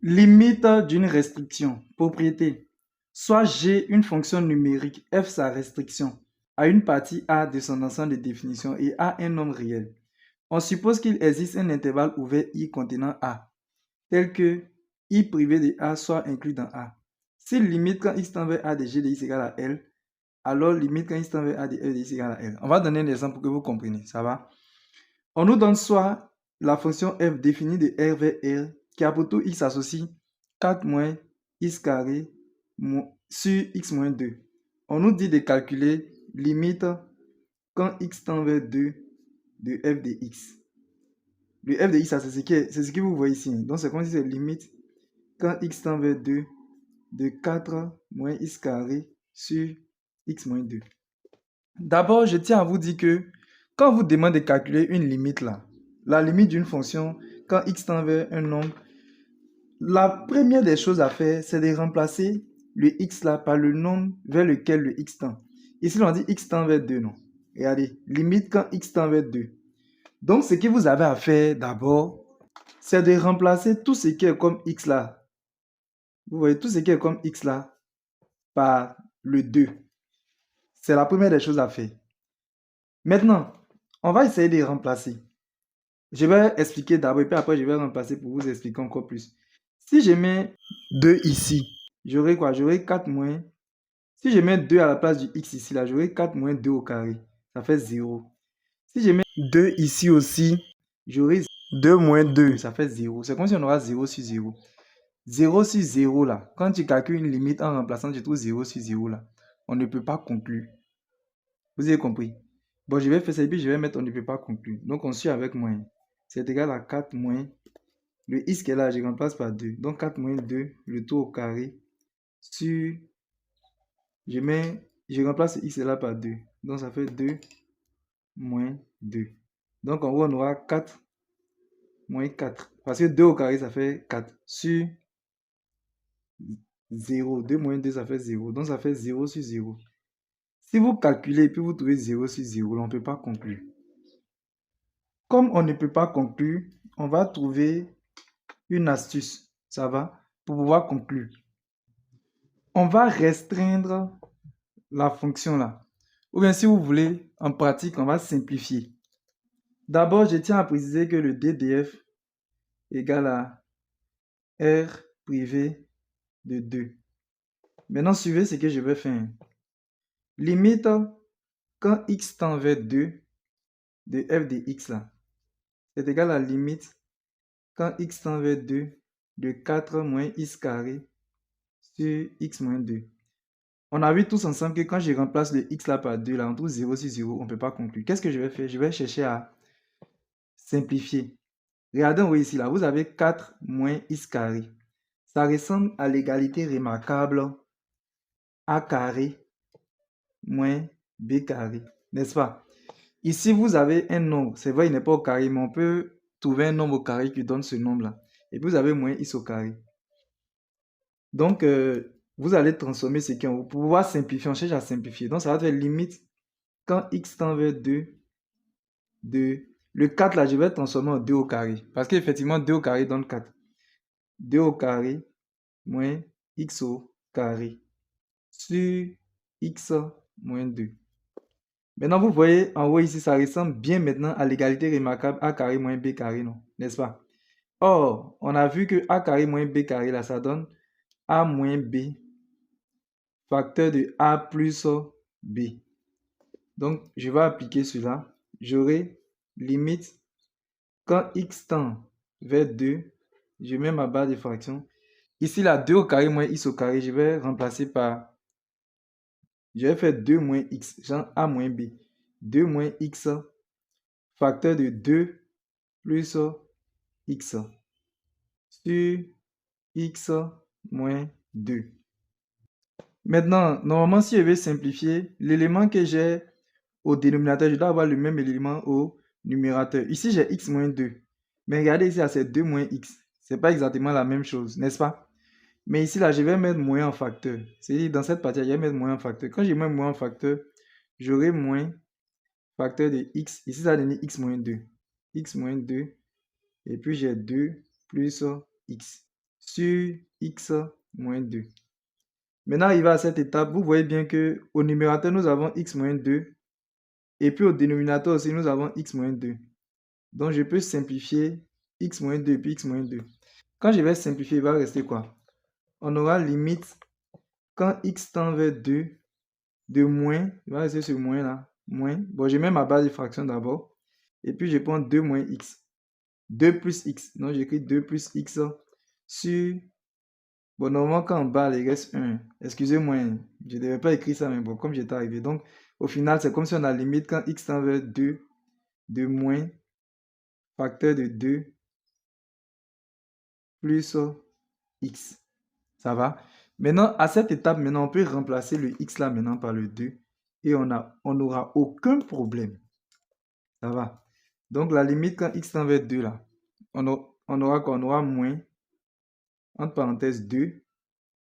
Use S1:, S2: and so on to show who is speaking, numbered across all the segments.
S1: Limite d'une restriction. Propriété. Soit G une fonction numérique, F sa restriction, a une partie A de son ensemble de définitions et A un nombre réel. On suppose qu'il existe un intervalle ouvert I contenant A, tel que I privé de A soit inclus dans A. Si limite quand x tend vers A de G de x égale à L, alors limite quand x tend vers A de F de x égale à L. On va donner un exemple pour que vous compreniez, ça va? On nous donne soit la fonction f définie de R vers R qui a pour tout x associe 4 moins x carré sur x moins 2. On nous dit de calculer limite quand x tend vers 2 de f de x. Le f de x, c'est ce que vous voyez ici. Donc c'est comme si c'est limite quand x tend vers 2 de 4 moins x carré sur x moins 2. D'abord, je tiens à vous dire que quand on vous demande de calculer une limite là, la limite d'une fonction, quand x tend vers un nombre, la première des choses à faire, c'est de remplacer le x là par le nombre vers lequel le x tend. Ici, on dit x tend vers 2, non? Regardez, limite quand x tend vers 2. Donc, ce que vous avez à faire d'abord, c'est de remplacer tout ce qui est comme x là. Vous voyez, tout ce qui est comme x là par le 2. C'est la première des choses à faire. Maintenant, on va essayer de remplacer. Je vais expliquer d'abord et puis après je vais remplacer pour vous expliquer encore plus. Si je mets 2 ici, j'aurai quoi? J'aurai 4 moins. Si je mets 2 à la place du x ici, là, j'aurai 4 moins 2 au carré. Ça fait 0. Si je mets 2 ici aussi, j'aurai 2 moins 2. Ça fait 0. C'est comme si on aura 0 sur 0. 0 sur 0 là. Quand tu calcules une limite en remplaçant, tu trouves 0 sur 0 là. On ne peut pas conclure. Vous avez compris? Bon, je vais faire ça et puis je vais mettre on ne peut pas conclure. Donc on suit avec moins. C'est égal à 4 moins. Le x qui est là, je remplace par 2. Donc 4 moins 2, le tout au carré, sur... Je remplace x est là par 2. Donc ça fait 2 moins 2. Donc en gros, on aura 4 moins 4. Parce que 2 au carré, ça fait 4. Sur 0. 2 moins 2, ça fait 0. Donc ça fait 0 sur 0. Si vous calculez et puis vous trouvez 0 sur 0, on ne peut pas conclure. Comme on ne peut pas conclure, on va trouver une astuce, ça va, pour pouvoir conclure. On va restreindre la fonction là. Ou bien si vous voulez, en pratique, on va simplifier. D'abord, je tiens à préciser que le DDF égale à R privé de 2. Maintenant, suivez ce que je vais faire. Limite quand x tend vers 2 de f de x là, c'est égal à limite quand x tend vers 2 de 4 moins x carré sur x moins 2. On a vu tous ensemble que quand je remplace le x là par 2, là, on trouve 0 sur 0, on ne peut pas conclure. Qu'est-ce que je vais faire? Je vais chercher à simplifier. Regardez, vous voyez ici, là, vous avez 4 moins x carré. Ça ressemble à l'égalité remarquable a carré moins b carré, n'est-ce pas? Ici, vous avez un nombre. C'est vrai, il n'est pas au carré, mais on peut trouver un nombre au carré qui donne ce nombre-là. Et puis, vous avez moins x au carré. Donc, vous allez transformer ce qui est en haut. Pour pouvoir simplifier, on cherche à simplifier. Donc, ça va être limite quand x tend vers 2, le 4 là, je vais transformer en 2 au carré. Parce qu'effectivement, 2 au carré donne 4. 2 au carré moins x au carré sur x moins 2. Maintenant, vous voyez en haut ici, ça ressemble bien maintenant à l'égalité remarquable a carré moins b carré, non? N'est-ce pas? Or, on a vu que a carré moins b carré, là, ça donne a moins b facteur de a plus b. Donc, je vais appliquer cela. J'aurai limite quand x tend vers 2, je mets ma barre de fraction. Ici, là, 2 au carré moins x au carré, je vais remplacer par... Je vais faire 2 moins x, genre a moins b. 2 moins x facteur de 2 plus x sur x moins 2. Maintenant, normalement, si je vais simplifier, l'élément que j'ai au dénominateur, je dois avoir le même élément au numérateur. Ici, j'ai x moins 2. Mais regardez ici, c'est 2 moins x. Ce n'est pas exactement la même chose, n'est-ce pas? Mais ici, là, je vais mettre moins en facteur. C'est-à-dire, dans cette partie, je vais mettre moins en facteur. Quand je mets moins en facteur, j'aurai moins facteur de x. Ici, ça va donner x moins 2. X moins 2. Et puis, j'ai 2 plus x sur x moins 2. Maintenant, arrivé à cette étape, vous voyez bien que au numérateur, nous avons x moins 2. Et puis au dénominateur aussi, nous avons x moins 2. Donc, je peux simplifier x moins 2 puis x moins 2. Quand je vais simplifier, il va rester quoi? On aura limite, quand x tend vers 2, de moins, il va rester ce moins là, moins. Bon, je mets ma base de fraction d'abord. Et puis, je prends 2 moins x. 2 plus x. Donc, j'écris 2 plus x sur... Bon, normalement, quand on bas, il reste 1. Excusez-moi, je ne devais pas écrire ça, mais bon, comme j'étais arrivé. Donc, au final, c'est comme si on a limite quand x tend vers 2, de moins, facteur de 2, plus x. Ça va? Maintenant, à cette étape, maintenant, on peut remplacer le x là maintenant par le 2 et on n'aura aucun problème. Ça va? Donc, la limite quand x tend vers 2 là, on aura quoi? On aura moins, entre parenthèses 2,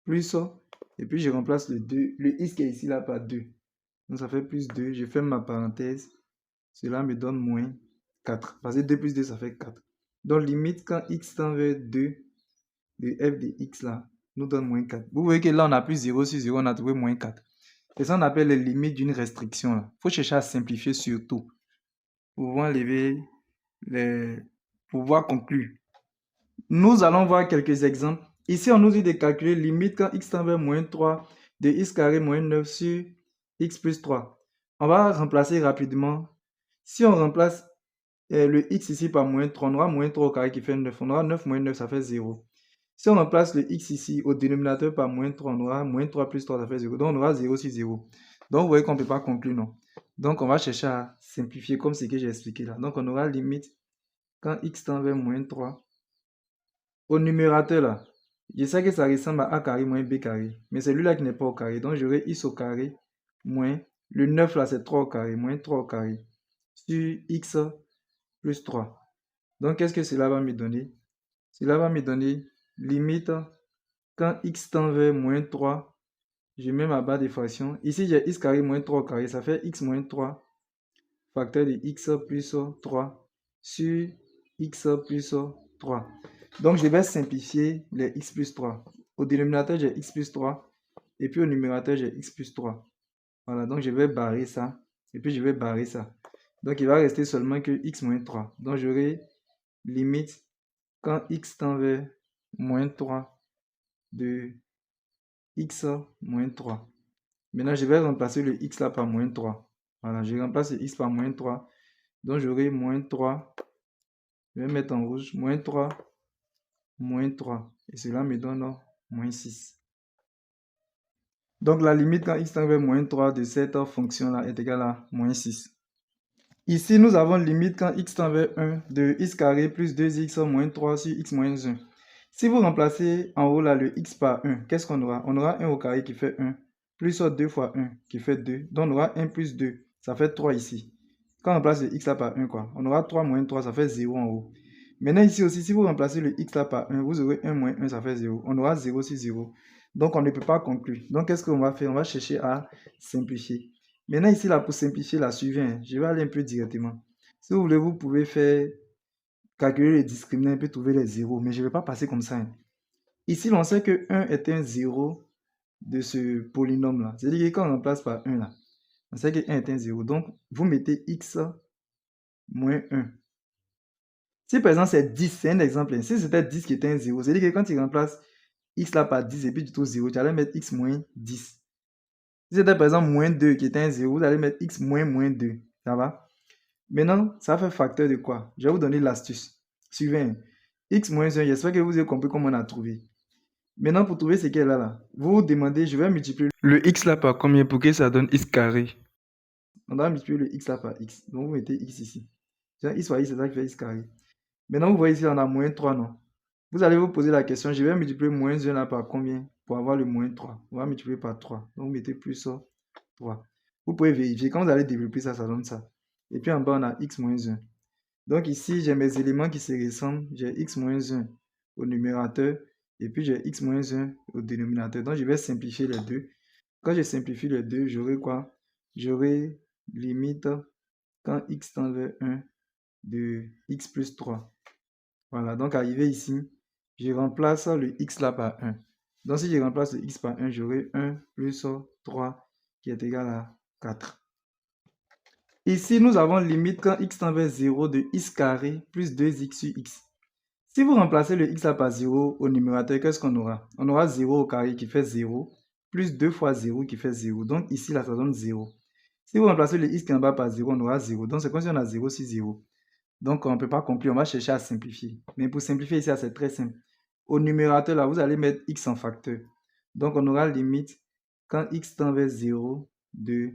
S1: plus, et puis je remplace le 2, le x qui est ici là par 2. Donc, ça fait plus 2. Je ferme ma parenthèse. Cela me donne moins 4. Parce que 2 plus 2, ça fait 4. Donc, limite quand x tend vers 2, le f de x là, nous donne moins 4. Vous voyez que là, on n'a plus 0 sur 0, on a trouvé moins 4. C'est ça qu'on appelle les limites d'une restriction. Il faut chercher à simplifier surtout pour pouvoir enlever les... pour pouvoir conclure. Nous allons voir quelques exemples. Ici, on nous dit de calculer limite quand x tend vers moins 3 de x carré moins 9 sur x plus 3. On va remplacer rapidement. Si on remplace le x ici par moins 3, on aura moins 3 au carré qui fait 9. On aura 9 moins 9, ça fait 0. Si on remplace le x ici au dénominateur par moins 3, on aura moins 3 plus 3, ça fait 0. Donc, on aura 0 sur 0. Donc, vous voyez qu'on ne peut pas conclure, non. Donc, on va chercher à simplifier comme ce que j'ai expliqué là. Donc, on aura limite quand x tend vers moins 3. Au numérateur là, je sais que ça ressemble à a carré moins b carré. Mais c'est lui-là qui n'est pas au carré. Donc, j'aurai x au carré moins... Le 9 là, c'est 3 au carré. Moins 3 au carré. Sur x plus 3. Donc, qu'est-ce que cela va me donner? Cela va me donner limite quand x tend vers moins 3, je mets ma barre de fraction. Ici, j'ai x carré moins 3 au carré, ça fait x moins 3, facteur de x plus 3 sur x plus 3. Donc, je vais simplifier les x plus 3. Au dénominateur, j'ai x plus 3, et puis au numérateur, j'ai x plus 3. Voilà, donc je vais barrer ça, et puis je vais barrer ça. Donc, il va rester seulement que x moins 3. Donc, j'aurai limite quand x tend vers moins 3 de x moins 3. Maintenant, je vais remplacer le x là par moins 3. Voilà, je remplace le x par moins 3. Donc, j'aurai moins 3. Je vais mettre en rouge. Moins 3, moins 3. Et cela me donne moins 6. Donc, la limite quand x tend vers moins 3 de cette fonction-là est égale à moins 6. Ici, nous avons limite quand x tend vers 1 de x carré plus 2x moins 3 sur x moins 1. Si vous remplacez en haut là le x par 1, qu'est-ce qu'on aura? On aura 1 au carré qui fait 1, plus 2 fois 1 qui fait 2. Donc on aura 1 plus 2, ça fait 3 ici. Quand on remplace le x là par 1, quoi, on aura 3 moins 3, ça fait 0 en haut. Maintenant ici aussi, si vous remplacez le x là par 1, vous aurez 1 moins 1, ça fait 0. On aura 0 sur 0. Donc on ne peut pas conclure. Donc qu'est-ce qu'on va faire? On va chercher à simplifier. Maintenant ici là, pour simplifier la suivante, je vais aller un peu directement. Si vous voulez, vous pouvez faire calculer les discriminants et puis trouver les zéros, mais je ne vais pas passer comme ça. Ici, on sait que 1 est un 0 de ce polynôme-là. C'est-à-dire que quand on remplace par 1, là, on sait que 1 est un 0. Donc, vous mettez x moins 1. Si par exemple c'est 10, c'est un exemple. Si c'était 10 qui était un 0, c'est-à-dire que quand tu remplaces x là par 10 et puis tu trouves 0, tu allais mettre x moins 10. Si c'était par exemple moins 2 qui était un 0, vous allez mettre x moins moins 2. Ça va? Maintenant, ça fait facteur de quoi? Je vais vous donner l'astuce. Suivez. X moins 1, j'espère que vous avez compris comment on a trouvé. Maintenant, pour trouver ce qu'elle a là, vous vous demandez, je vais multiplier le x là par combien pour que ça donne x carré? On doit multiplier le x là par x. Donc, vous mettez x ici. X fois x, c'est ça qui fait x carré. Maintenant, vous voyez ici, on a moins 3, non? Vous allez vous poser la question, je vais multiplier moins 1 là par combien pour avoir le moins 3? On va multiplier par 3. Donc, vous mettez plus 3. Vous pouvez vérifier. Quand vous allez développer ça, ça donne ça. Et puis en bas, on a x moins 1. Donc ici, j'ai mes éléments qui se ressemblent. J'ai x moins 1 au numérateur et puis j'ai x moins 1 au dénominateur. Donc je vais simplifier les deux. Quand je simplifie les deux, j'aurai quoi? J'aurai limite quand x tend vers 1 de x plus 3. Voilà, donc arrivé ici, je remplace le x là par 1. Donc, si je remplace le x par 1, j'aurai 1 plus 3 qui est égal à 4. Ici, nous avons limite quand x tend vers 0 de x carré plus 2x sur x. Si vous remplacez le x là par 0 au numérateur, qu'est-ce qu'on aura? On aura 0 au carré qui fait 0, plus 2 fois 0 qui fait 0. Donc ici, là, ça donne 0. Si vous remplacez le x qui est en bas par 0, on aura 0. Donc c'est comme si on a 0 sur 0. Donc on ne peut pas conclure, on va chercher à simplifier. Mais pour simplifier ici, c'est très simple. Au numérateur, là, vous allez mettre x en facteur. Donc on aura limite quand x tend vers 0 de...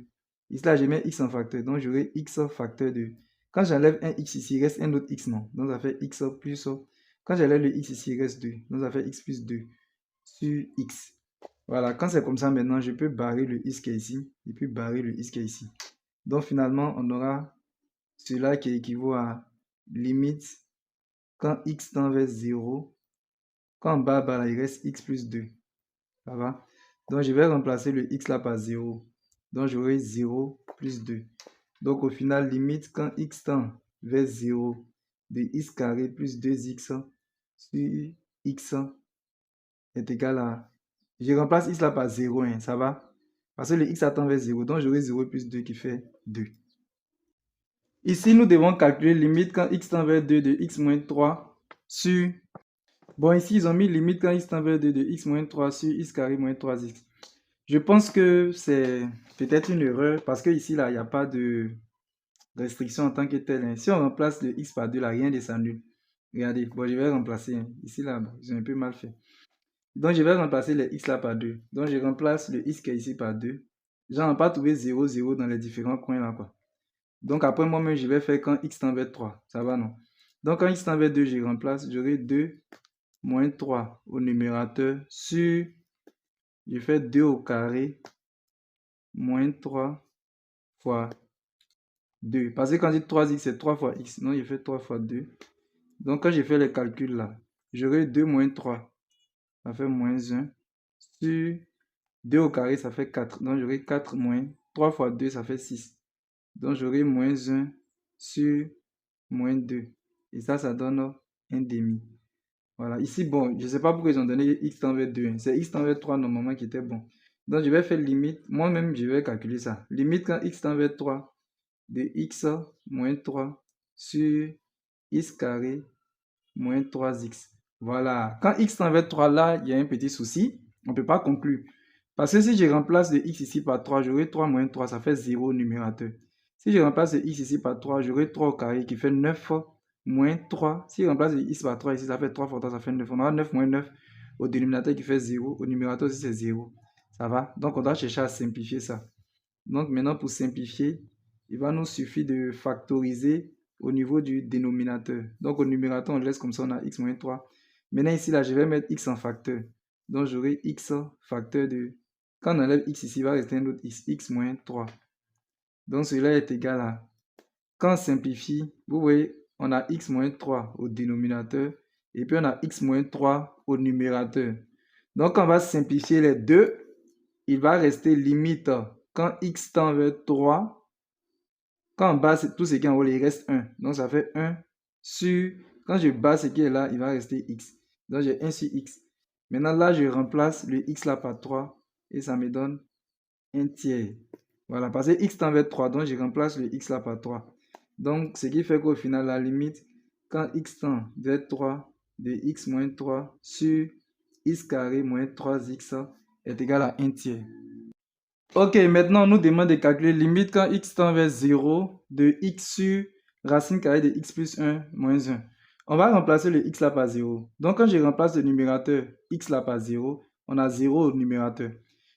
S1: Ici, là, je mets x en facteur. Donc j'aurai x facteur de... Quand j'enlève un x ici, il reste un autre x, non? Donc ça fait x plus... Quand j'enlève le x ici, il reste 2. Donc ça fait x plus 2 sur x. Voilà, quand c'est comme ça maintenant, je peux barrer le x qui est ici et puis barrer le x qui est ici. Donc finalement, on aura cela qui équivaut à limite quand x tend vers 0. Quand en bas, là, il reste x plus 2. Ça va? Donc je vais remplacer le x là par 0. Donc j'aurai 0 plus 2. Donc au final, limite quand x tend vers 0 de x carré plus 2x sur x est égal à... Je remplace x là par 0, hein, ça va? Parce que le x tend vers 0, donc j'aurai 0 plus 2 qui fait 2. Ici, nous devons calculer limite quand x tend vers 2 de x moins 3 sur... Bon, ici, ils ont mis limite quand x tend vers 2 de x moins 3 sur x carré moins 3x. Je pense que c'est peut-être une erreur parce que ici, là, il n'y a pas de restriction en tant que telle, hein. Si on remplace le x par 2, là, rien ne s'annule. Regardez, bon, je vais remplacer, hein. Ici, là, bon, ils ont un peu mal fait. Donc, je vais remplacer les x là par 2. Donc, je remplace le x qui est ici par 2. J'en ai pas trouvé 0, 0 dans les différents coins là, quoi. Donc, après moi-même, je vais faire quand x tend vers 3. Ça va, non? Donc, quand x tend vers 2, je remplace. J'aurai 2 moins 3 au numérateur sur... Je fais 2 au carré moins 3 fois 2. Parce que quand je dis 3x, c'est 3 fois x. Non, je fais 3 fois 2. Donc, quand je fais les calculs là, j'aurai 2 moins 3. Ça fait moins 1 sur 2 au carré, ça fait 4. Donc, j'aurai 4 moins 3 fois 2, ça fait 6. Donc, j'aurai moins 1 sur moins 2. Et ça donne 1 demi. Voilà. Ici, bon, je ne sais pas pourquoi ils ont donné x tend vers 2. C'est x tend vers 3 normalement qui était bon. Donc, je vais faire limite. Moi-même, je vais calculer ça. Limite quand x tend vers 3 de x moins 3 sur x carré moins 3x. Voilà. Quand x tend vers 3, là, il y a un petit souci. On ne peut pas conclure. Parce que si je remplace le x ici par 3, j'aurai 3 moins 3, ça fait 0 au numérateur. Si je remplace le x ici par 3, j'aurai 3 au carré qui fait 9 moins 3. Si je remplace le x par 3 ici, ça fait 3 fois 3, ça fait 9. On aura 9 moins 9 au dénominateur qui fait 0. Au numérateur aussi, c'est 0. Ça va? Donc, on doit chercher à simplifier ça. Donc, maintenant, pour simplifier, il va nous suffire de factoriser au niveau du dénominateur. Donc, au numérateur, on laisse comme ça, on a x moins 3. Maintenant, ici, là, je vais mettre x en facteur. Donc, j'aurai x facteur de... Quand on enlève x ici, il va rester un autre x moins 3. Donc, cela est égal à... Quand on simplifie, vous voyez, on a x moins 3 au dénominateur. Et puis, on a x moins 3 au numérateur. Donc, on va simplifier les deux. Il va rester limite quand x tend vers 3. Quand en bas, tout ce qui est en haut, il reste 1. Donc, ça fait 1 sur... Quand je bats ce qui est là, il va rester x. Donc, j'ai 1 sur x. Maintenant, là, je remplace le x là par 3. Et ça me donne 1 tiers. Voilà, parce que x tend vers 3. Donc, je remplace le x là par 3. Donc, ce qui fait qu'au final, la limite, quand x tend vers 3, de x moins 3 sur x carré moins 3x est égal à 1 tiers. Ok, maintenant on nous demande de calculer limite quand x tend vers 0 de x sur racine carrée de x plus 1 moins 1. On va remplacer le x là par 0. Donc quand je remplace le numérateur x là par 0, on a 0 au numérateur.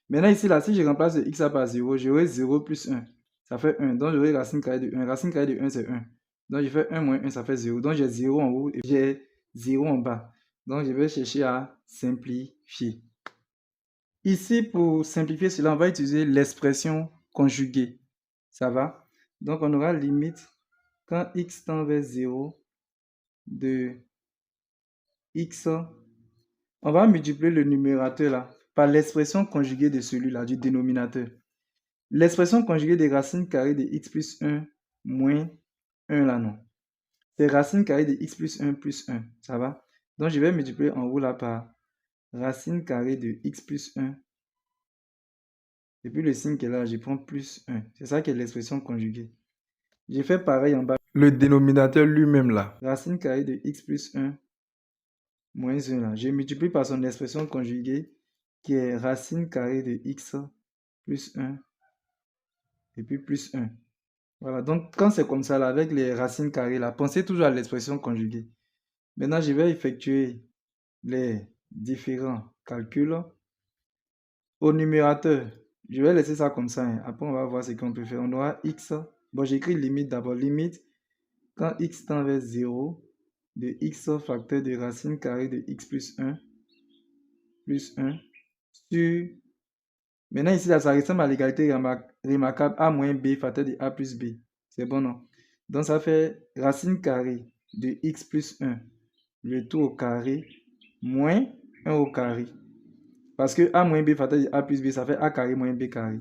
S1: Maintenant ici, là, si je remplace le x là par 0, j'aurai 0 plus 1. Ça fait 1. Donc j'aurai racine carrée de 1. Racine carrée de 1, c'est 1. Donc je fais 1 moins 1, ça fait 0. Donc j'ai 0 en haut et j'ai 0 en bas. Donc je vais chercher à simplifier. Ici, pour simplifier cela, on va utiliser l'expression conjuguée. Ça va? Donc, on aura limite quand x tend vers 0 de x. On va multiplier le numérateur là par l'expression conjuguée de celui-là, du dénominateur. L'expression conjuguée des racines carrées de x plus 1 moins 1 là, non. C'est racine carrée de x plus 1 plus 1. Ça va? Donc, je vais multiplier en haut là par racine carrée de x plus 1. Et puis le signe qui est là, je prends plus 1. C'est ça qui est l'expression conjuguée. J'ai fait pareil en bas. Le dénominateur lui-même là. Racine carrée de x plus 1 moins 1 là. Je multiplie par son expression conjuguée qui est racine carrée de x plus 1 et puis plus 1. Voilà, donc quand c'est comme ça là, avec les racines carrées là, pensez toujours à l'expression conjuguée. Maintenant, je vais effectuer les différents calculs. Au numérateur, je vais laisser ça comme ça, hein. Après, on va voir ce qu'on peut faire. On aura x. Bon, j'écris limite d'abord. Limite, quand x tend vers 0, de x facteur de racine carrée de x plus 1 sur... Maintenant, ici, là, ça ressemble à l'égalité remarquable a moins b facteur de a plus b. C'est bon, non? Donc, ça fait racine carrée de x plus 1, le tout au carré, moins 1 au carré. Parce que a moins b facteur de a plus b, ça fait a carré moins b carré.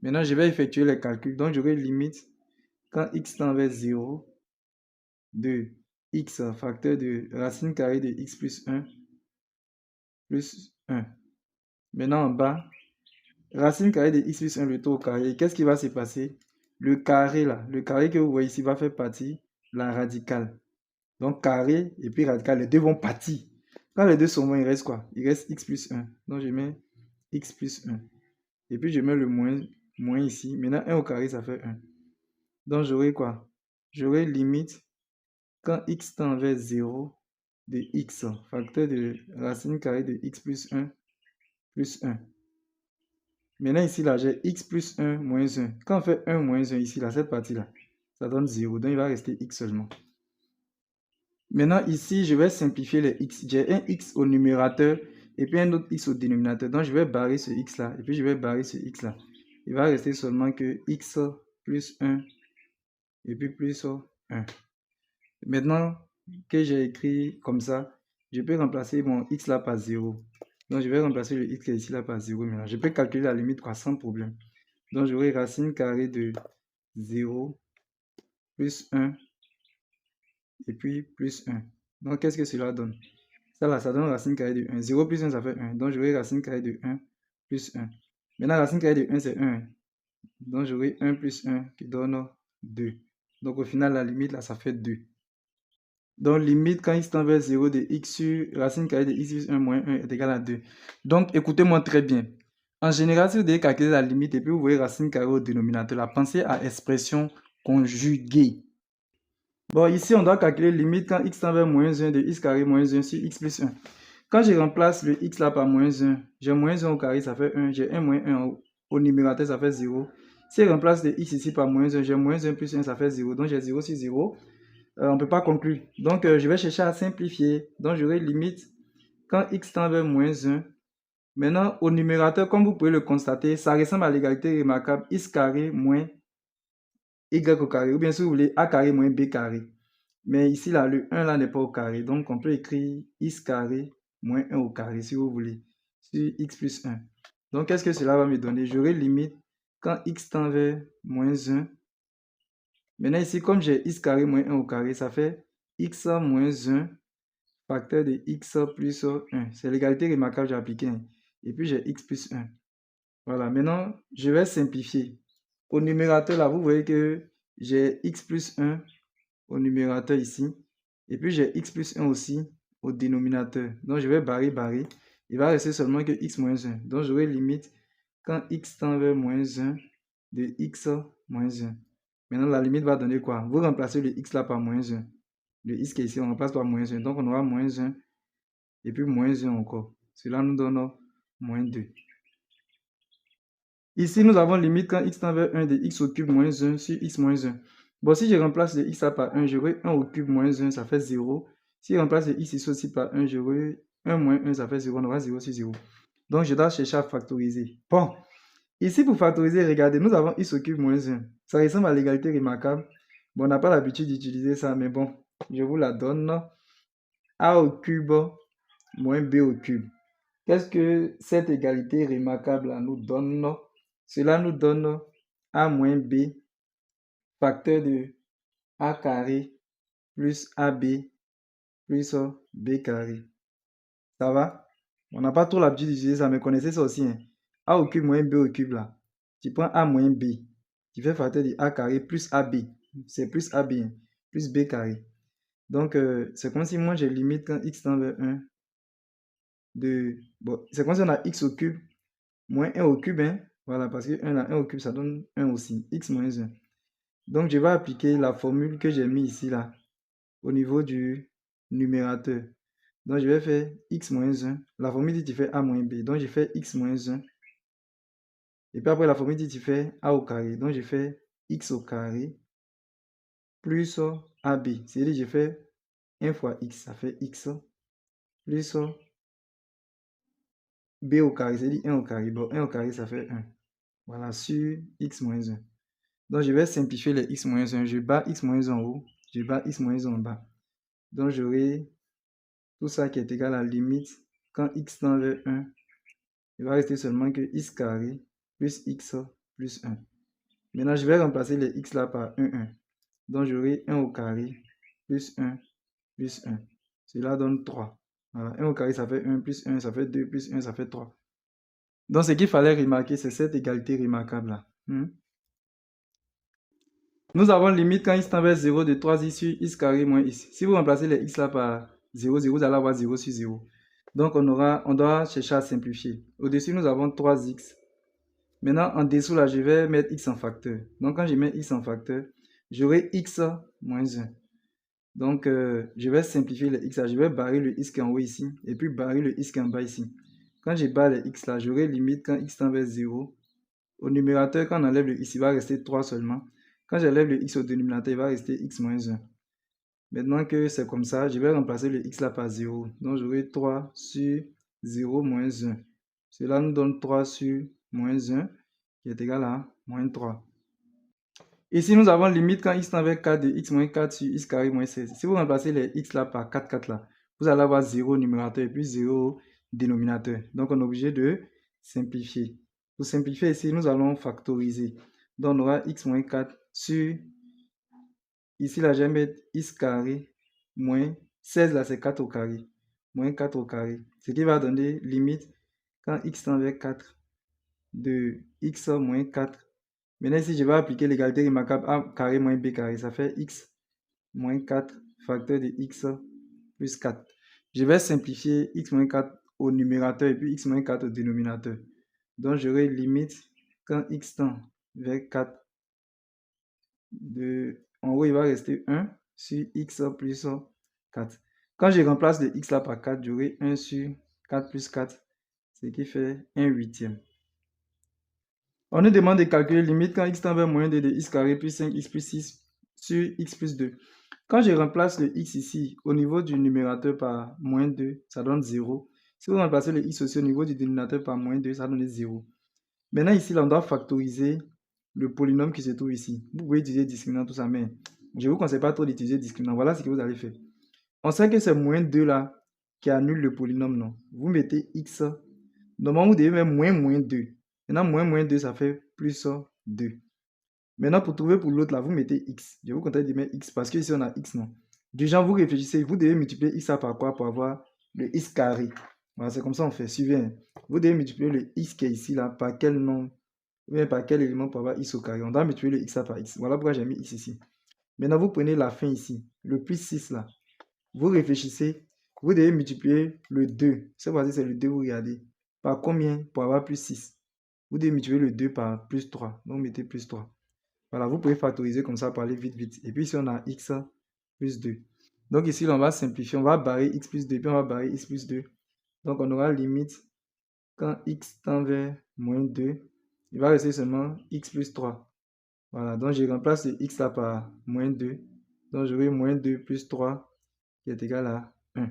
S1: Maintenant, je vais effectuer les calculs. Donc, j'aurai limite quand x tend vers 0 de x facteur de racine carrée de x plus 1 plus 1. Maintenant, en bas, racine carrée de x plus 1 le tout au carré. Qu'est-ce qui va se passer? Le carré là, le carré que vous voyez ici va faire partie de la radicale. Donc, carré et puis radical, les deux vont partir. Quand les deux sont moins, il reste quoi? Il reste x plus 1. Donc, je mets x plus 1. Et puis, je mets le moins ici. Maintenant, 1 au carré, ça fait 1. Donc, j'aurai quoi? J'aurai limite quand x tend vers 0 de x, facteur de racine carrée de x plus 1 plus 1. Maintenant, ici, là, j'ai x plus 1 moins 1. Quand on fait 1 moins 1 ici, là, cette partie-là, ça donne 0. Donc, il va rester x seulement. Maintenant, ici, je vais simplifier les x. J'ai un x au numérateur et puis un autre x au dénominateur. Donc, je vais barrer ce x-là et puis je vais barrer ce x-là. Il va rester seulement que x plus 1 et puis plus 1. Maintenant que j'ai écrit comme ça, je peux remplacer mon x là par 0. Donc, je vais remplacer le x qui est ici là par 0. Maintenant, je peux calculer la limite quoi, sans problème. Donc, j'aurai racine carrée de 0 plus 1 et puis plus 1. Donc, qu'est-ce que cela donne? Ça là, ça donne racine carrée de 1. 0 plus 1, ça fait 1. Donc, j'aurai racine carrée de 1 plus 1. Maintenant, racine carrée de 1, c'est 1. Donc, j'aurai 1 plus 1 qui donne 2. Donc, au final, la limite là, ça fait 2. Donc, limite quand x tend vers 0 de x sur racine carrée de x plus 1 moins 1 est égal à 2. Donc, écoutez-moi très bien. En général, si vous devez calculer la limite et puis vous voyez racine carrée au dénominateur, là, pensez à expression conjuguée. Bon, ici, on doit calculer limite quand x tend vers moins 1 de x carré moins 1 sur x plus 1. Quand je remplace le x là par moins 1, j'ai moins 1 au carré, ça fait 1. J'ai 1 moins 1 au numérateur, ça fait 0. Si je remplace le x ici par moins 1, j'ai moins 1 plus 1, ça fait 0. Donc, j'ai 0 sur 0. On ne peut pas conclure. Donc, je vais chercher à simplifier. Donc, j'aurai limite quand x tend vers moins 1. Maintenant, au numérateur, comme vous pouvez le constater, ça ressemble à l'égalité remarquable x carré moins y au carré. Ou bien, si vous voulez, a carré moins b carré. Mais ici, là, le 1 là n'est pas au carré. Donc, on peut écrire x carré moins 1 au carré, si vous voulez, sur x plus 1. Donc, qu'est-ce que cela va me donner? J'aurai limite quand x tend vers moins 1. Maintenant, ici, comme j'ai x carré moins 1 au carré, ça fait x moins 1 facteur de x plus 1. C'est l'égalité remarquable que j'ai appliquée. Et puis, j'ai x plus 1. Voilà, maintenant, je vais simplifier. Au numérateur, là, vous voyez que j'ai x plus 1 au numérateur ici. Et puis, j'ai x plus 1 aussi au dénominateur. Donc, je vais barrer. Il va rester seulement que x moins 1. Donc, j'aurai limite quand x tend vers moins 1 de x moins 1. Maintenant, la limite va donner quoi? Vous remplacez le x là par moins 1. Le x qui est ici, on remplace par moins 1. Donc, on aura moins 1 et puis moins 1 encore. Cela nous donne moins 2. Ici, nous avons limite quand x tend vers 1 de x au cube moins 1 sur x moins 1. Bon, si je remplace le x là par 1, j'aurai 1 au cube moins 1, ça fait 0. Si je remplace le x ici aussi par 1, j'aurai 1 moins 1, ça fait 0. On aura 0 sur 0. Donc, je dois chercher à factoriser. Bon, ici, pour factoriser, regardez, nous avons x au cube moins 1. Ça ressemble à l'égalité remarquable. Bon, on n'a pas l'habitude d'utiliser ça, mais bon, je vous la donne. A au cube moins b au cube. Qu'est-ce que cette égalité remarquable nous donne? Cela nous donne a moins b facteur de a carré plus ab plus b carré. Ça va? On n'a pas trop l'habitude d'utiliser ça, mais connaissez ça aussi. Hein. A au cube moins b au cube là. Tu prends a moins b. Tu fais facteur de a carré plus ab. C'est plus ab, hein, plus b carré. Donc, c'est comme si moi j'ai limite quand x tend vers 1 de... Bon, c'est comme si on a x au cube moins 1 au cube. Hein. Voilà, parce que 1 au cube, ça donne 1 aussi. X moins 1. Donc, je vais appliquer la formule que j'ai mis ici là, au niveau du numérateur. Donc, je vais faire x moins 1. La formule dit tu fais a moins b. Donc, je fais x moins 1. Et puis après, la formule dit tu fais a au carré. Donc, je fais x au carré plus ab. C'est-à-dire je fais 1 fois x. Ça fait x plus b au carré. C'est-à-dire 1 au carré. Bon, 1 au carré, ça fait 1. Voilà, sur x moins 1. Donc, je vais simplifier les x moins 1. Je bats x moins 1 en haut. Je bats x moins 1 en bas. Donc, j'aurai tout ça qui est égal à la limite. Quand x tend vers 1, il va rester seulement que x carré plus x plus 1. Maintenant, je vais remplacer les x là par 1, 1. Donc, j'aurai 1 au carré plus 1 plus 1. Cela donne 3. Voilà, 1 au carré, ça fait 1 plus 1, ça fait 2 plus 1, ça fait 3. Donc, ce qu'il fallait remarquer, c'est cette égalité remarquable là. Nous avons limite quand x tend vers 0 de 3x sur x carré moins x. Si vous remplacez les x là par 0, 0, vous allez avoir 0 sur 0. Donc, on doit chercher à simplifier. Au-dessus, nous avons 3x. Maintenant, en dessous, là, je vais mettre x en facteur. Donc, quand je mets x en facteur, j'aurai x moins 1. Donc, je vais simplifier les x là. Je vais barrer le x qui est en haut ici. Et puis, barrer le x qui est en bas ici. Quand je barre les x là, j'aurai limite quand x tend vers 0. Au numérateur, quand on enlève le x, il va rester 3 seulement. Quand j'enlève le x au dénominateur, il va rester x moins 1. Maintenant que c'est comme ça, je vais remplacer le x là par 0. Donc, j'aurai 3 sur 0 moins 1. Cela nous donne 3 sur moins 1 qui est égal à moins 3. Ici, nous avons limite quand x tend vers 4 de x moins 4 sur x carré moins 16. Si vous remplacez les x là par 4, 4 là, vous allez avoir 0 au numérateur et puis 0 au dénominateur. Donc, on est obligé de simplifier. Pour simplifier ici, nous allons factoriser. Donc, on aura x moins 4 sur... Ici, là, je vais mettre x carré moins 16, là, c'est 4 au carré. Moins 4 au carré. Ce qui va donner limite quand x tend vers 4 de x moins 4. Maintenant, ici, je vais appliquer l'égalité remarquable a carré moins b carré. Ça fait x moins 4 facteur de x plus 4. Je vais simplifier x moins 4 au numérateur et puis x moins 4 au dénominateur. Donc, j'aurai limite quand x tend vers 4 de... En haut, il va rester 1 sur x plus 4. Quand je remplace le x là par 4, j'aurai 1 sur 4 plus 4, ce qui fait 1 huitième. On nous demande de calculer limite quand x tend vers moins 2 de x carré plus 5x plus 6 sur x plus 2. Quand je remplace le x ici au niveau du numérateur par moins 2, ça donne 0. Si vous remplacez le x aussi au niveau du dénominateur par moins 2, ça donne 0. Maintenant ici, là, on doit factoriser le polynôme qui se trouve ici. Vous pouvez utiliser discriminant, tout ça, mais je ne vous conseille pas trop d'utiliser discriminant. Voilà ce que vous allez faire. On sait que c'est moins 2 là qui annule le polynôme, non? Vous mettez x. Normalement, vous devez mettre moins 2. Maintenant, moins 2, ça fait plus 2. Maintenant, pour trouver pour l'autre, là, vous mettez x. Je vous conseille de mettre x parce que ici, on a x, non? Du genre, vous réfléchissez, vous devez multiplier x par quoi pour avoir le x carré. Voilà, c'est comme ça on fait. Suivez. Vous devez multiplier le x qui est ici, là, par quel nombre, ou bien par quel élément pour avoir x au carré. On doit multiplier le x par x. Voilà pourquoi j'ai mis x ici. Maintenant, vous prenez la fin ici, le plus 6 là. Vous réfléchissez, vous devez multiplier le 2. Cette fois-ci, c'est le 2, vous regardez. Par combien pour avoir plus 6? Vous devez multiplier le 2 par plus 3. Donc, mettez plus 3. Voilà, vous pouvez factoriser comme ça pour aller vite, vite. Et puis ici, on a x plus 2. Donc ici, on va simplifier. On va barrer x plus 2, puis on va barrer x plus 2. Donc, on aura limite quand x tend vers moins 2. Il va rester seulement x plus 3. Voilà, donc je remplace le x là par moins 2. Donc, j'aurai moins 2 plus 3 qui est égal à 1.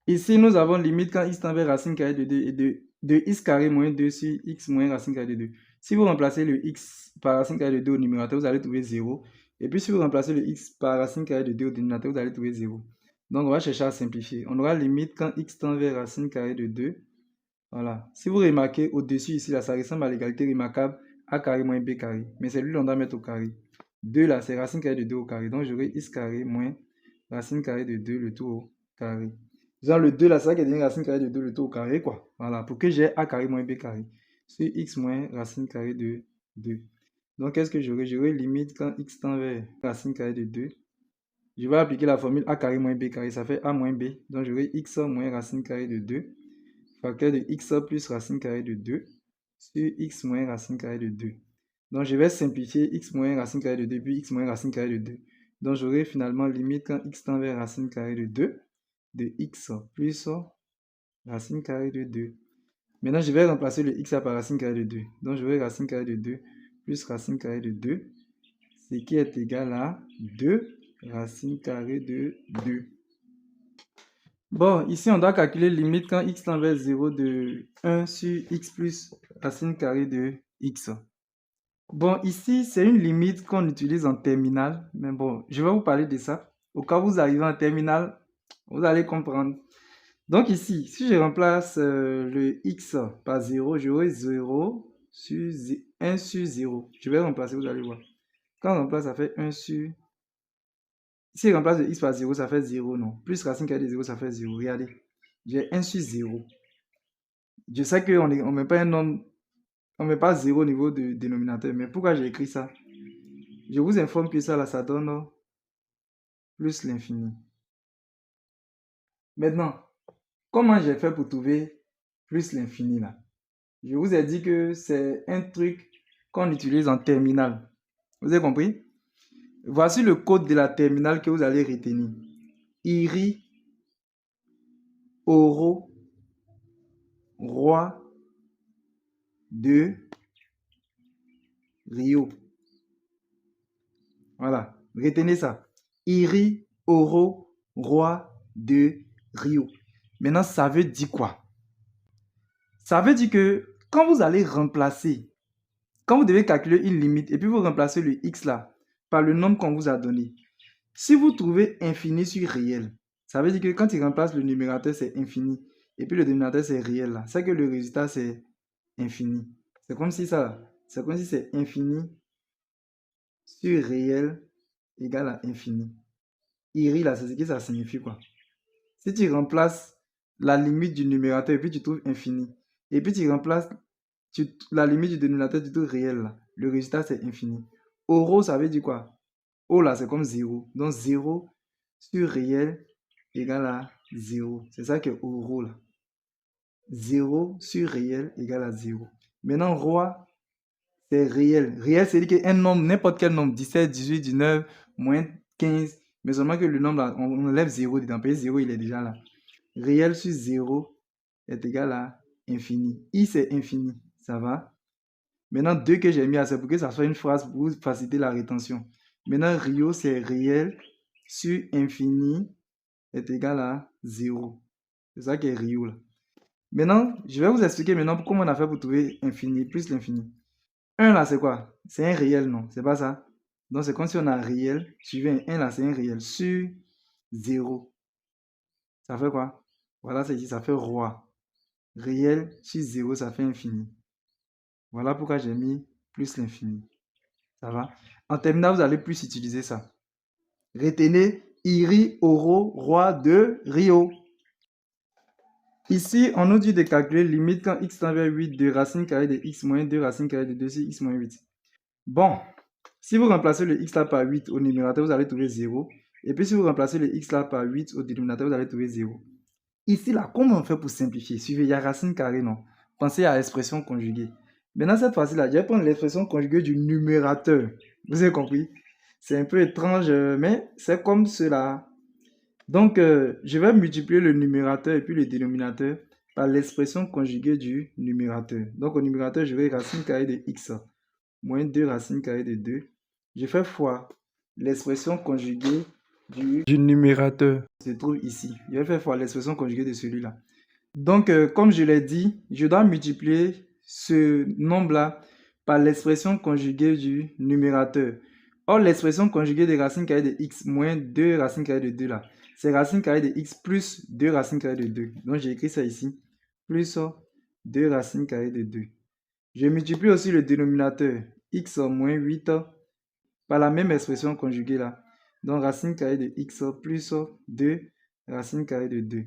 S1: Ici, nous avons limite quand x tend vers racine carrée de 2 et de x carré moins 2 sur x moins racine carrée de 2. Si vous remplacez le x par racine carrée de 2 au numérateur, vous allez trouver 0. Et puis, si vous remplacez le x par racine carrée de 2 au dénominateur, vous allez trouver 0. Donc, on va chercher à simplifier. On aura limite quand x tend vers racine carrée de 2. Voilà. Si vous remarquez au-dessus ici, là, ça ressemble à l'égalité remarquable a carré moins b carré. Mais c'est lui qu'on doit mettre au carré. 2 là, c'est racine carrée de 2 au carré. Donc, j'aurai x carré moins racine carrée de 2 le tout au carré. Genre le 2 là, c'est ça qui est racine carrée de 2 le tout au carré, quoi. Voilà, pour que j'ai a carré moins b carré. Sur x moins racine carrée de 2. Donc, qu'est-ce que j'aurai? J'aurai limite quand x tend vers racine carrée de 2. Je vais appliquer la formule a carré moins b carré, ça fait a moins b. Donc, j'aurai x moins racine carrée de 2, facteur de x plus racine carrée de 2, sur x moins racine carrée de 2. Donc, je vais simplifier x moins racine carrée de 2, puis x moins racine carrée de 2. Donc, j'aurai finalement limite quand x tend vers racine carrée de 2, de x plus racine carrée de 2. Maintenant, je vais remplacer le x par racine carrée de 2. Donc, j'aurai racine carrée de 2 plus racine carrée de 2, ce qui est égal à 2 racine carrée de 2. Bon, ici, on doit calculer limite quand x tend vers 0 de 1 sur x plus racine carrée de x. Bon, ici, c'est une limite qu'on utilise en terminale. Mais bon, je vais vous parler de ça. Au cas où vous arrivez en terminale, vous allez comprendre. Donc ici, si je remplace le x par 0, j'aurai 0 sur 1 sur 0. Je vais remplacer, vous allez voir. Quand on remplace, ça fait 1 sur... Si je remplace le x par 0, ça fait 0, non. Plus racine carrée de 0, ça fait 0. Regardez, j'ai 1 sur 0. Je sais qu'on ne met pas un nombre, on ne met pas 0 au niveau du dénominateur. Mais pourquoi j'ai écrit ça? Je vous informe que ça, là, ça donne plus l'infini. Maintenant, comment j'ai fait pour trouver plus l'infini, là? Je vous ai dit que c'est un truc qu'on utilise en terminale. Vous avez compris? Voici le code de la terminale que vous allez retenir. IRI, Oro, Roi, de Rio. Voilà, retenez ça. IRI, Oro, Roi, de Rio. Maintenant, ça veut dire quoi? Ça veut dire que quand vous allez remplacer, quand vous devez calculer une limite et puis vous remplacez le x là par le nombre qu'on vous a donné, si vous trouvez infini sur réel, ça veut dire que quand il remplace le numérateur, c'est infini. Et puis le dénominateur, c'est réel là. C'est que le résultat, c'est infini. C'est comme si ça, c'est comme si c'est infini sur réel égale à infini. IRI là, c'est ce que ça signifie quoi. Si tu remplaces la limite du numérateur et puis tu trouves infini, et puis tu remplaces la limite du dénominateur, tu trouves réel là, le résultat c'est infini. Euro, ça veut dire quoi? O là, c'est comme 0. Donc 0 sur réel égale à 0. C'est ça que euro là. 0 sur réel égale à 0. Maintenant, roi, c'est réel. Réel, c'est dire qu'un nombre, n'importe quel nombre, 17, 18, 19, moins 15, mais seulement que le nombre là, on enlève 0 dedans. Parce que 0, il est déjà là. Réel sur 0 est égal à infini. I, c'est infini. Ça va? Maintenant, 2 que j'ai mis à c'est pour que ça soit une phrase pour vous faciliter la rétention. Maintenant, Rio, c'est réel sur infini est égal à 0. C'est ça qui est Rio là. Maintenant, je vais vous expliquer maintenant comment on a fait pour trouver infini plus l'infini. 1 là, c'est quoi? C'est un réel, non? C'est pas ça? Donc, c'est comme si on a un réel, suivi un 1 là, c'est un réel sur 0. Ça fait quoi? Voilà, c'est ici, ça fait roi. Réel sur 0, ça fait infini. Voilà pourquoi j'ai mis plus l'infini. Ça va? En terminale, vous allez plus utiliser ça. Retenez IRI, Oro, Roi de Rio. Ici, on nous dit de calculer limite quand x tend vers 8 de racine carrée de x moins 2 racine carrée de 2 sur x moins 8. Bon, si vous remplacez le x là par 8 au numérateur, vous allez trouver 0. Et puis si vous remplacez le x là par 8 au dénominateur, vous allez trouver 0. Ici, là, comment on fait pour simplifier? Suivez, il y a racine carrée, non? Pensez à l'expression conjuguée. Maintenant, cette fois-ci-là, je vais prendre l'expression conjuguée du numérateur. Vous avez compris? C'est un peu étrange, mais c'est comme cela. Donc, je vais multiplier le numérateur et puis le dénominateur par l'expression conjuguée du numérateur. Donc, au numérateur, je vais racine carrée de x moins 2 racine carrée de 2. Je fais fois l'expression conjuguée du numérateur se trouve ici. Je vais faire fois l'expression conjuguée de celui-là. Donc, comme je l'ai dit, je dois multiplier ce nombre-là par l'expression conjuguée du numérateur. Or, l'expression conjuguée de racine carrée de x moins 2 racine carrée de 2 là, c'est racine carrée de x plus 2 racine carrée de 2. Donc, j'ai écrit ça ici. Plus 2 racine carrée de 2. Je multiplie aussi le dénominateur x moins 8 par la même expression conjuguée là. Donc, racine carrée de x plus 2 racine carrée de 2.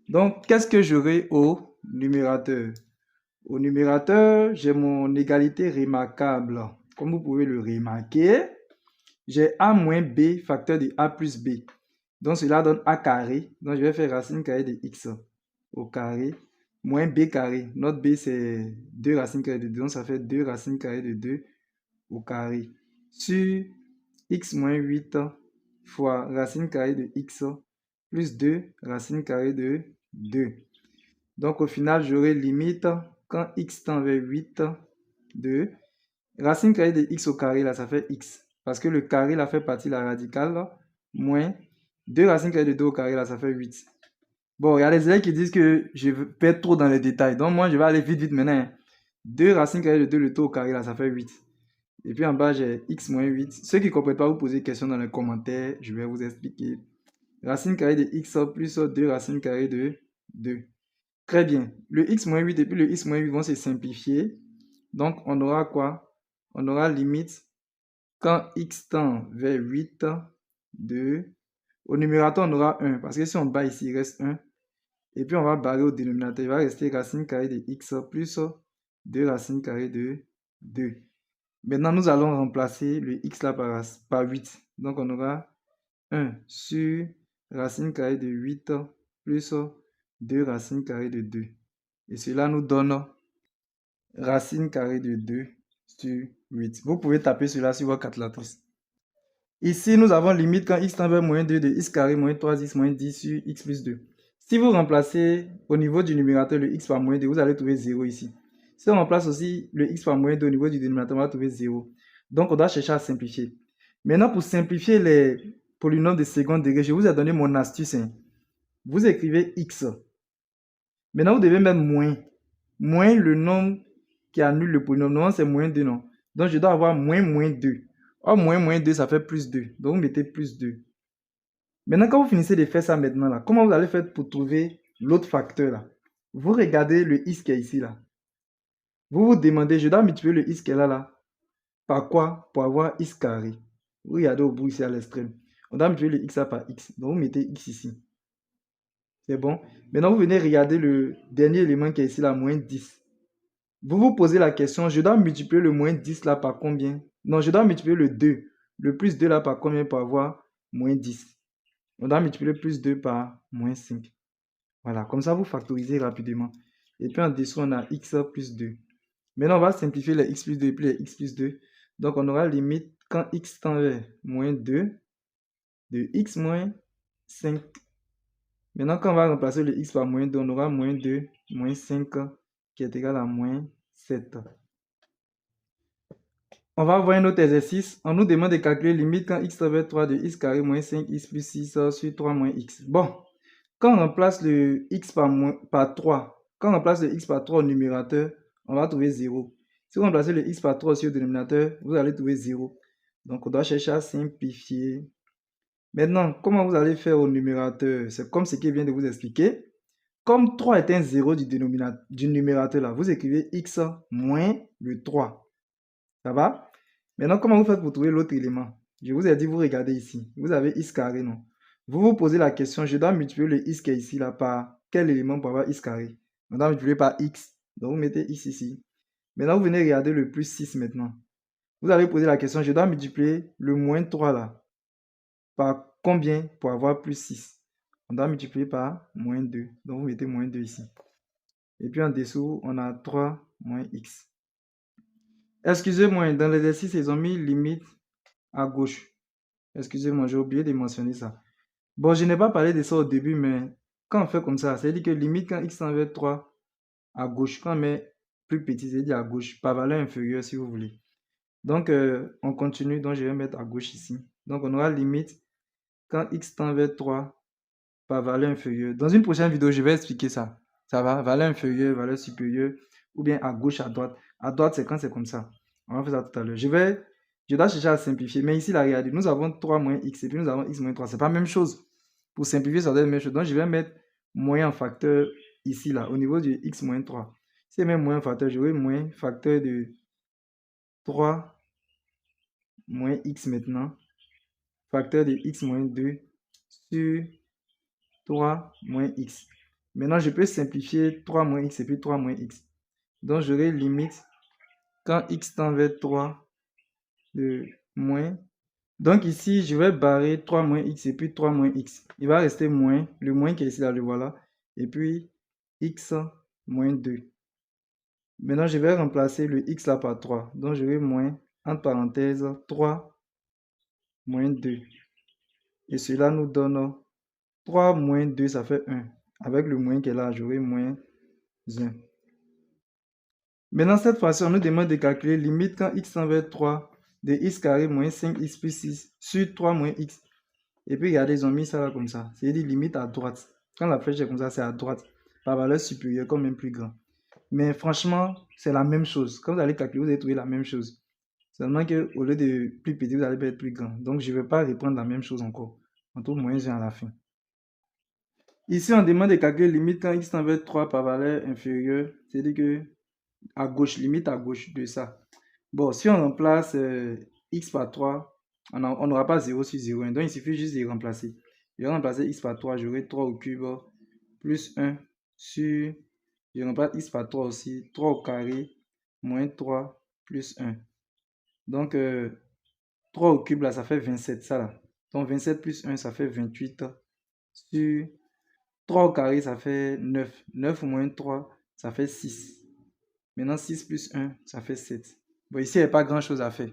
S1: Donc, qu'est-ce que j'aurai au numérateur? Au numérateur, j'ai mon égalité remarquable. Comme vous pouvez le remarquer, j'ai a moins b facteur de a plus b. Donc, cela donne a carré. Donc, je vais faire racine carrée de x au carré moins b carré. Notre b, c'est 2 racines carrées de 2. Donc, ça fait 2 racines carrées de 2 au carré. Sur x moins 8 fois racine carrée de x plus 2 racine carrée de 2. Donc, au final, j'aurai limite quand x tend vers 8 de racine carrée de x au carré, là, ça fait x. Parce que le carré, là, fait partie de la radicale, là, moins 2 racines carrées de 2 au carré, là, ça fait 8. Bon, il y a des élèves qui disent que je perds trop dans les détails. Donc, moi, je vais aller vite, vite maintenant. 2 racines carrées de 2, le tout au carré, là, ça fait 8. Et puis en bas, j'ai x moins 8. Ceux qui ne comprennent pas, vous posez des questions dans les commentaires. Je vais vous expliquer. Racine carrée de x plus 2 racines carrées de 2. Très bien. Le x moins 8 et puis le x moins 8 vont se simplifier. Donc, on aura quoi? On aura limite quand x tend vers 8, 2. Au numérateur, on aura 1. Parce que si on bat ici, il reste 1. Et puis, on va barrer au dénominateur. Il va rester racine carrée de x plus 2 racines carrées de 2. Maintenant, nous allons remplacer le x là par 8. Donc, on aura 1 sur racine carrée de 8 plus 2 racine carrée de 2. Et cela nous donne racine carrée de 2 sur 8. Vous pouvez taper cela sur votre calculatrice. Ici, nous avons limite quand x tend vers moins 2 de x carré moins 3x moins 10 sur x plus 2. Si vous remplacez au niveau du numérateur le x par moins 2, vous allez trouver 0 ici. Si on remplace aussi le x par moins 2 au niveau du dénominateur, on va trouver 0. Donc, on doit chercher à simplifier. Maintenant, pour simplifier les polynômes de second degré, je vous ai donné mon astuce. Vous écrivez x. Maintenant, vous devez mettre moins. Moins le nombre qui annule le polynôme. Non, c'est moins 2, non. Donc, je dois avoir moins 2. Or, moins 2, ça fait plus 2. Donc, vous mettez plus 2. Maintenant, quand vous finissez de faire ça maintenant, là, comment vous allez faire pour trouver l'autre facteur là? Vous regardez le x qui est ici là. Vous vous demandez, je dois multiplier le x qui est là par quoi? Pour avoir x carré. Vous regardez au bout ici à l'extrême. On doit multiplier le x là par x. Donc, vous mettez x ici. C'est bon. Maintenant, vous venez regarder le dernier élément qui est ici là, moins 10. Vous vous posez la question, je dois multiplier le moins 10 là par combien? Non, je dois multiplier le 2. Le plus 2 là par combien pour avoir moins 10? On doit multiplier plus 2 par moins 5. Voilà, comme ça vous factorisez rapidement. Et puis en dessous, on a x plus 2. Maintenant, on va simplifier les x plus 2 et puis les x plus 2. Donc, on aura limite quand x tend vers moins 2 de x moins 5. Maintenant, quand on va remplacer le x par moins 2, on aura moins 2 moins 5 qui est égal à moins 7. On va voir un autre exercice. On nous demande de calculer limite quand x tend vers 3 de x carré moins 5x plus 6 sur 3 moins x. Bon, quand on remplace le x par 3, quand on remplace le x par 3 au numérateur, on va trouver 0. Si vous remplacez le x par 3 aussi au dénominateur, vous allez trouver 0. Donc, on doit chercher à simplifier. Maintenant, comment vous allez faire au numérateur? C'est comme ce qu'il vient de vous expliquer. Comme 3 est un 0 du numérateur, là, vous écrivez x moins le 3. Ça va? Maintenant, comment vous faites pour trouver l'autre élément? Je vous ai dit, vous regardez ici. Vous avez x carré, non? Vous vous posez la question, je dois multiplier le x qui est ici, là, par quel élément pour avoir x carré? On doit multiplier par x. Donc, vous mettez x ici. Maintenant, vous venez regarder le plus 6 maintenant. Vous allez poser la question, je dois multiplier le moins 3, là, par combien pour avoir plus 6? On doit multiplier par moins 2. Donc, vous mettez moins 2 ici. Et puis, en dessous, on a 3 moins x. Excusez-moi, dans l'exercice, ils ont mis limite à gauche. Excusez-moi, j'ai oublié de mentionner ça. Bon, je n'ai pas parlé de ça au début, mais quand on fait comme ça, c'est-à-dire que limite quand x tend vers 3 à gauche, quand on met plus petit, c'est-à-dire à gauche, par valeur inférieure si vous voulez. Donc, on continue, donc je vais mettre à gauche ici. Donc, on aura limite quand x tend vers 3 par valeur inférieure. Dans une prochaine vidéo, je vais expliquer ça. Ça va? Valeur inférieure, valeur supérieure, ou bien à gauche, à droite. À droite, c'est quand c'est comme ça. On va faire ça tout à l'heure. Je dois chercher à simplifier. Mais ici, là, regardez, nous avons 3 moins x et puis nous avons x moins 3. C'est pas la même chose. Pour simplifier, ça doit être la même chose. Donc, je vais mettre moins en facteur ici, là, au niveau du x moins 3. Si je mets moins en facteur, j'aurai moins facteur de 3 moins x maintenant. facteur de x moins 2 sur 3 moins x. Maintenant, je peux simplifier 3 moins x et puis 3 moins x. Donc, j'aurai limite quand x tend vers 3 de moins. Donc ici, je vais barrer 3 moins x et puis 3 moins x. Il va rester moins, le moins qui est ici, là, le voilà. Et puis x moins 2. Maintenant, je vais remplacer le x là par 3. Donc, je vais moins, entre parenthèses, 3 moins 2. Et cela nous donne 3 moins 2, ça fait 1. Avec le moins qui est là, j'aurai moins 1. Maintenant, cette fois-ci, on nous demande de calculer limite quand x tend vers 3 de x carré moins 5x plus 6 sur 3 moins x. Et puis, regardez, ils ont mis ça là comme ça. C'est-à-dire limite à droite. Quand la flèche est comme ça, c'est à droite. Par valeur supérieure, comme même plus grand. Mais franchement, c'est la même chose. Quand vous allez calculer, vous allez trouver la même chose. Seulement qu'au lieu de plus petit, vous allez être plus grand. Donc, je ne vais pas reprendre la même chose encore. On trouve moins 1 à la fin. Ici, on demande de calculer limite quand x tend vers 3 par valeur inférieure. C'est-à-dire que à gauche, limite à gauche de ça. Bon, si on remplace x par 3, on n'aura pas 0 sur 0. Donc, il suffit juste de remplacer. Je vais remplacer x par 3, j'aurai 3 au cube plus 1 sur... Je remplace x par 3 aussi. 3 au carré moins 3 plus 1. Donc, 3 au cube, là, ça fait 27, ça là. Donc, 27 plus 1, ça fait 28 sur 3 au carré, ça fait 9. 9 moins 3, ça fait 6. Maintenant, 6 plus 1, ça fait 7. Bon, ici, il n'y a pas grand-chose à faire.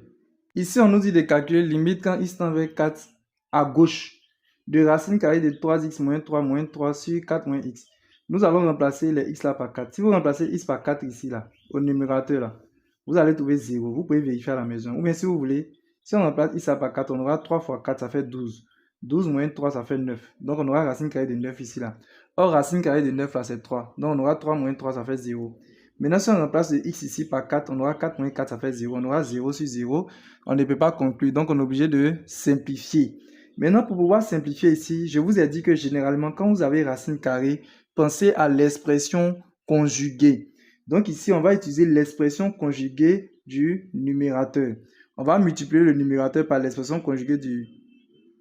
S1: Ici, on nous dit de calculer limite quand x tend vers 4 à gauche de racine carrée de 3x moins 3 sur 4 moins x. Nous allons remplacer les x là par 4. Si vous remplacez x par 4 ici, là, au numérateur, là, vous allez trouver 0. Vous pouvez vérifier à la maison. Ou bien, si vous voulez, si on remplace x là par 4, on aura 3 fois 4, ça fait 12. 12 moins 3, ça fait 9. Donc, on aura racine carrée de 9 ici, là. Or, racine carrée de 9, là, c'est 3. Donc, on aura 3 moins 3, ça fait 0. Maintenant, si on remplace le x ici par 4, on aura 4 moins 4, ça fait 0. On aura 0 sur 0. On ne peut pas conclure. Donc, on est obligé de simplifier. Maintenant, pour pouvoir simplifier ici, je vous ai dit que généralement, quand vous avez racine carrée, pensez à l'expression conjuguée. Donc ici, on va utiliser l'expression conjuguée du numérateur. On va multiplier le numérateur par l'expression conjuguée du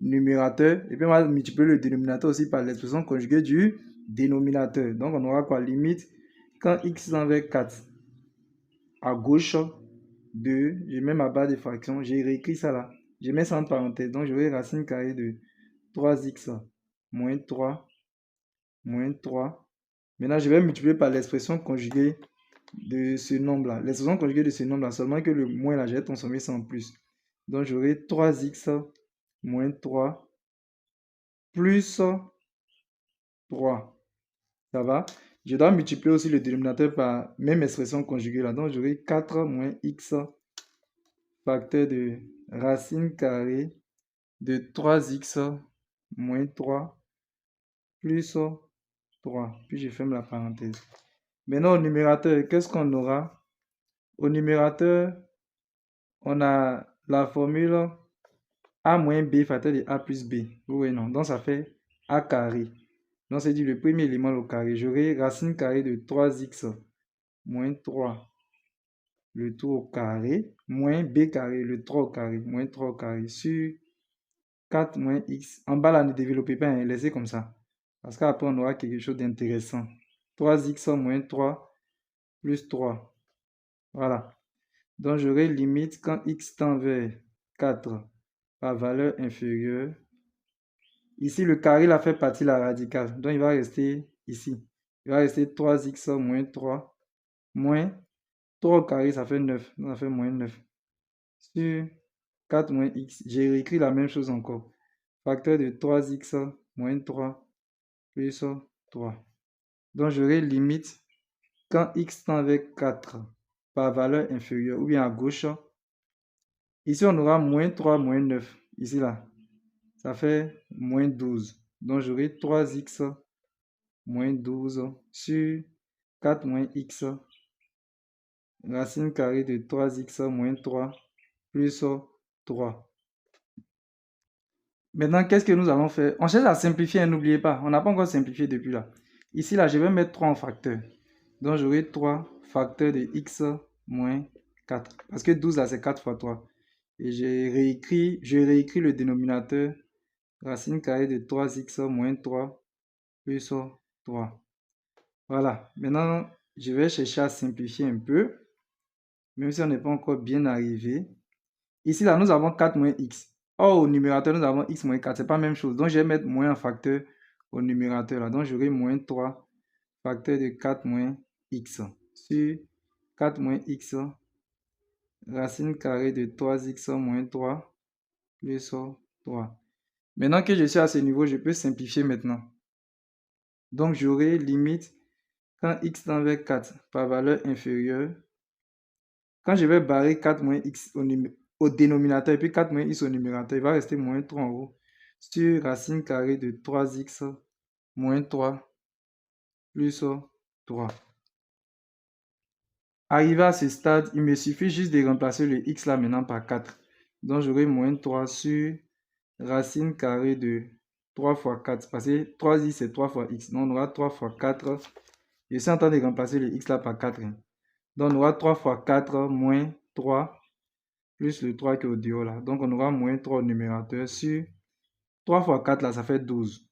S1: numérateur. Et puis, on va multiplier le dénominateur aussi par l'expression conjuguée du dénominateur. Donc, on aura quoi? Limite, quand x tend vers 4, à gauche, 2, je mets ma barre de fraction, j'ai réécrit ça là. Je mets ça en parenthèse, donc j'aurai racine carrée de 3x moins 3 moins 3. Maintenant, je vais multiplier par l'expression conjuguée de ce nombre-là. L'expression conjuguée de ce nombre-là, seulement que le moins là, j'ai transformé ça en plus. Donc, j'aurai 3x moins 3 plus 3. Ça va? Je dois multiplier aussi le dénominateur par même expression conjuguée là. Donc, j'aurai 4 moins x facteur de racine carrée de 3x moins 3 plus 3. Puis je ferme la parenthèse. Maintenant, au numérateur, qu'est-ce qu'on aura? Au numérateur, on a la formule a moins b facteur de a plus b. Oui, non. Donc, ça fait a carré. Donc, c'est dit le premier élément au carré. J'aurai racine carrée de 3x moins 3, le tout au carré, moins b carré, le 3 au carré, moins 3 au carré, sur 4 moins x. En bas, là, ne développez pas, hein, laissez comme ça. Parce qu'après, on aura quelque chose d'intéressant. 3x moins 3 plus 3. Voilà. Donc, j'aurai limite quand x tend vers 4 par valeur inférieure. Ici, le carré là fait partie de la radicale. Donc, il va rester ici. Il va rester 3x moins 3 moins 3 au carré, ça fait 9. Donc, ça fait moins 9. Sur 4 moins x. J'ai réécrit la même chose encore. Facteur de 3x moins 3 plus 3. Donc, j'aurai limite quand x tend vers 4 par valeur inférieure ou bien à gauche. Ici, on aura moins 3 moins 9. Ici, là, ça fait moins 12. Donc, j'aurai 3x moins 12 sur 4 moins x. Racine carrée de 3x moins 3 plus 3. Maintenant, qu'est-ce que nous allons faire? On cherche à simplifier, hein, n'oubliez pas. On n'a pas encore simplifié depuis là. Ici, là, je vais mettre 3 en facteur. Donc, j'aurai 3 facteur de x moins 4. Parce que 12, là, c'est 4 fois 3. Et je réécris le dénominateur. Racine carrée de 3x moins 3 plus 3. Voilà. Maintenant, je vais chercher à simplifier un peu. Même si on n'est pas encore bien arrivé. Ici, là, nous avons 4 moins x. Or, au numérateur, nous avons x moins 4. Ce n'est pas la même chose. Donc, je vais mettre moins en facteur au numérateur. Là. Donc, j'aurai moins 3 facteur de 4 moins x sur 4 moins x racine carrée de 3x moins 3 plus 3. Maintenant que je suis à ce niveau, je peux simplifier maintenant. Donc, j'aurai limite quand x tend vers 4 par valeur inférieure. Quand je vais barrer 4 moins x au dénominateur et puis 4 moins x au numérateur, il va rester moins 3 en haut sur racine carrée de 3x moins 3 plus 3. Arrivé à ce stade, il me suffit juste de remplacer le x là maintenant par 4. Donc j'aurai moins 3 sur racine carrée de 3 fois 4. Parce que 3x c'est 3 fois x. Donc on aura 3 fois 4. Je suis en train de remplacer le x là par 4. Donc on aura 3 fois 4 moins 3 plus le 3 qui est au dehors là. Donc on aura moins 3 au numérateur sur 3 fois 4 là, ça fait 12.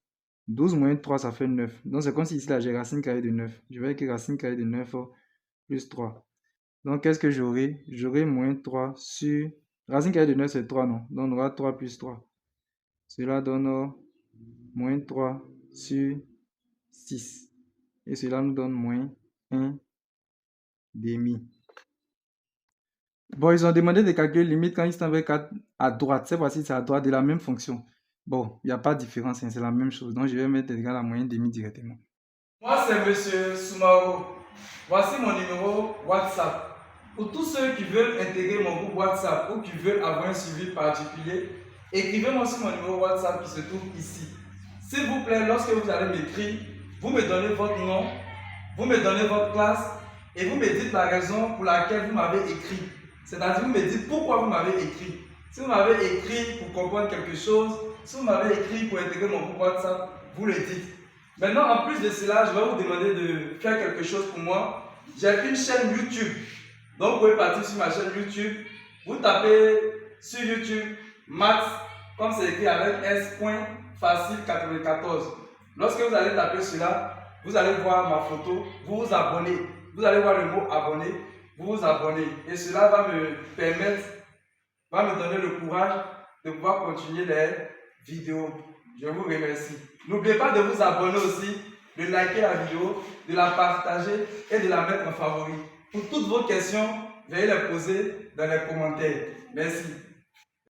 S1: 12 moins 3, ça fait 9. Donc c'est comme si ici là j'ai racine carrée de 9. Je vais écrire racine carrée de 9 plus 3. Donc, qu'est-ce que j'aurai? J'aurai moins 3 sur... Racine carrée de 9, c'est 3, non? Donc, on aura 3 plus 3. Cela donne moins 3 sur 6. Et cela nous donne moins 1 demi. Bon, ils ont demandé de calculer limite quand ils sont avec 4 à droite. Cette fois-ci, c'est à droite de la même fonction. Bon, il n'y a pas de différence, hein, c'est la même chose. Donc, je vais mettre égal à moins demi directement. Moi, c'est Monsieur Soumaro. Voici mon numéro WhatsApp. Pour tous ceux qui veulent intégrer mon groupe WhatsApp ou qui veulent avoir un suivi particulier, écrivez-moi sur mon numéro WhatsApp qui se trouve ici. S'il vous plaît, lorsque vous allez m'écrire, vous me donnez votre nom, vous me donnez votre classe et vous me dites la raison pour laquelle vous m'avez écrit. C'est-à-dire, vous me dites pourquoi vous m'avez écrit. Si vous m'avez écrit pour comprendre quelque chose, si vous m'avez écrit pour intégrer mon groupe WhatsApp, vous le dites. Maintenant, en plus de cela, je vais vous demander de faire quelque chose pour moi. J'ai une chaîne YouTube. Donc, vous pouvez partir sur ma chaîne YouTube. Vous tapez sur YouTube Maths, comme c'est écrit avec S.Facile94. Lorsque vous allez taper cela, vous allez voir ma photo. Vous vous abonnez. Vous allez voir le mot abonner. Vous vous abonnez. Et cela va me permettre, va me donner le courage de pouvoir continuer les vidéos. Je vous remercie. N'oubliez pas de vous abonner aussi, de liker la vidéo, de la partager et de la mettre en favori. Pour toutes vos questions, veuillez les poser dans les commentaires. Merci.